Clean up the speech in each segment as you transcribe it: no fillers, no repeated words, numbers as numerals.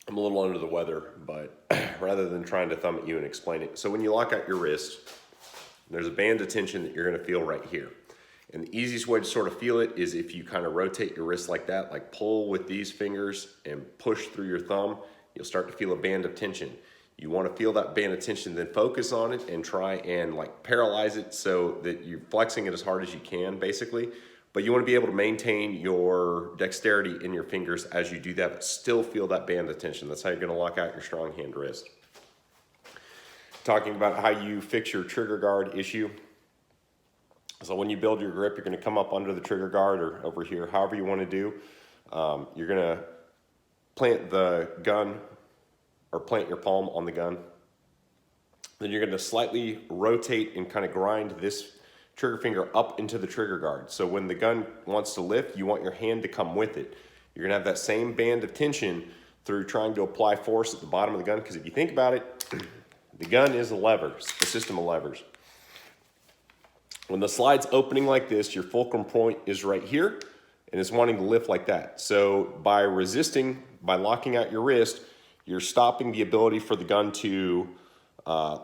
I'm a little under the weather, but rather than trying to thumb at you and explain it. So when you lock out your wrist, there's a band of tension that you're gonna feel right here. And the easiest way to sort of feel it is if you kind of rotate your wrist like that, like pull with these fingers and push through your thumb, you'll start to feel a band of tension. You want to feel that band of tension, then focus on it and try and like paralyze it so that you're flexing it as hard as you can, basically. But you want to be able to maintain your dexterity in your fingers as you do that, but still feel that band of tension. That's how you're going to lock out your strong hand wrist. Talking about how you fix your trigger guard issue. So when you build your grip, you're going to come up under the trigger guard or over here, however you want to do. You're going to plant the gun or plant your palm on the gun. Then you're going to slightly rotate and kind of grind this trigger finger up into the trigger guard. So when the gun wants to lift, you want your hand to come with it. You're going to have that same band of tension through trying to apply force at the bottom of the gun, because if you think about it, the gun is a lever, a system of levers. When the slide's opening like this, your fulcrum point is right here, and it's wanting to lift like that. So by resisting, by locking out your wrist, you're stopping the ability for the gun to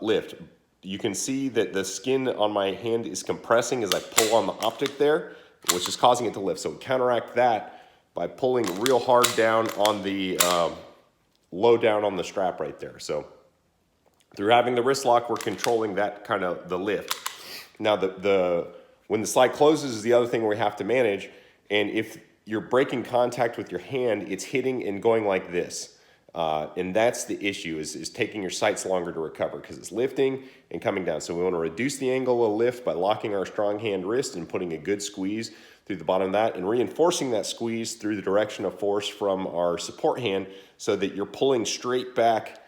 lift. You can see that the skin on my hand is compressing as I pull on the optic there, which is causing it to lift. So we counteract that by pulling real hard down on the, low down on the strap right there. So through having the wrist lock, we're controlling that kind of the lift. Now, when the slide closes is the other thing we have to manage, and if you're breaking contact with your hand, it's hitting and going like this. And that's the issue, is taking your sights longer to recover, because it's lifting and coming down. So we want to reduce the angle of lift by locking our strong hand wrist and putting a good squeeze through the bottom of that, and reinforcing that squeeze through the direction of force from our support hand so that you're pulling straight back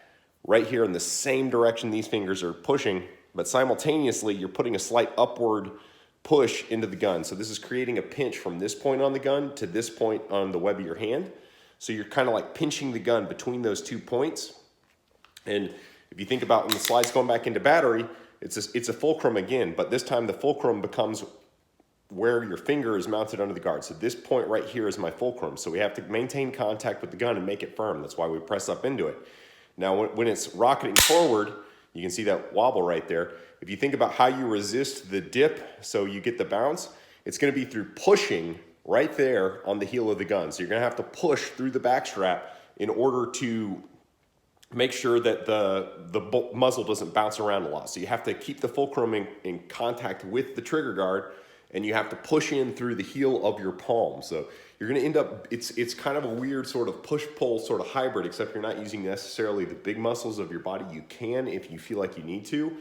right here in the same direction these fingers are pushing, but simultaneously you're putting a slight upward push into the gun. So this is creating a pinch from this point on the gun to this point on the web of your hand. So you're kind of like pinching the gun between those 2 points. And if you think about when the slide's going back into battery, it's a fulcrum again, but this time the fulcrum becomes where your finger is mounted under the guard. So this point right here is my fulcrum. So we have to maintain contact with the gun and make it firm. That's why we press up into it. Now when it's rocketing forward, you can see that wobble right there. If you think about how you resist the dip so you get the bounce, it's going to be through pushing right there on the heel of the gun. So you're going to have to push through the back strap in order to make sure that the muzzle doesn't bounce around a lot. So you have to keep the fulcrum in contact with the trigger guard, and you have to push in through the heel of your palm. So you're going to end up, it's kind of a weird sort of push-pull sort of hybrid, except you're not using necessarily the big muscles of your body. You can if you feel like you need to.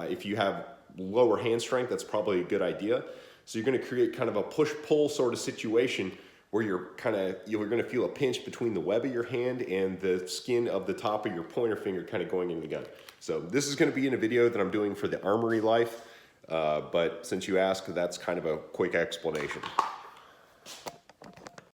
If you have lower hand strength, that's probably a good idea. So you're going to create kind of a push-pull sort of situation where you're going to feel a pinch between the web of your hand and the skin of the top of your pointer finger kind of going into the gun. So this is going to be in a video that I'm doing for the Armory Life, but since you asked, that's kind of a quick explanation.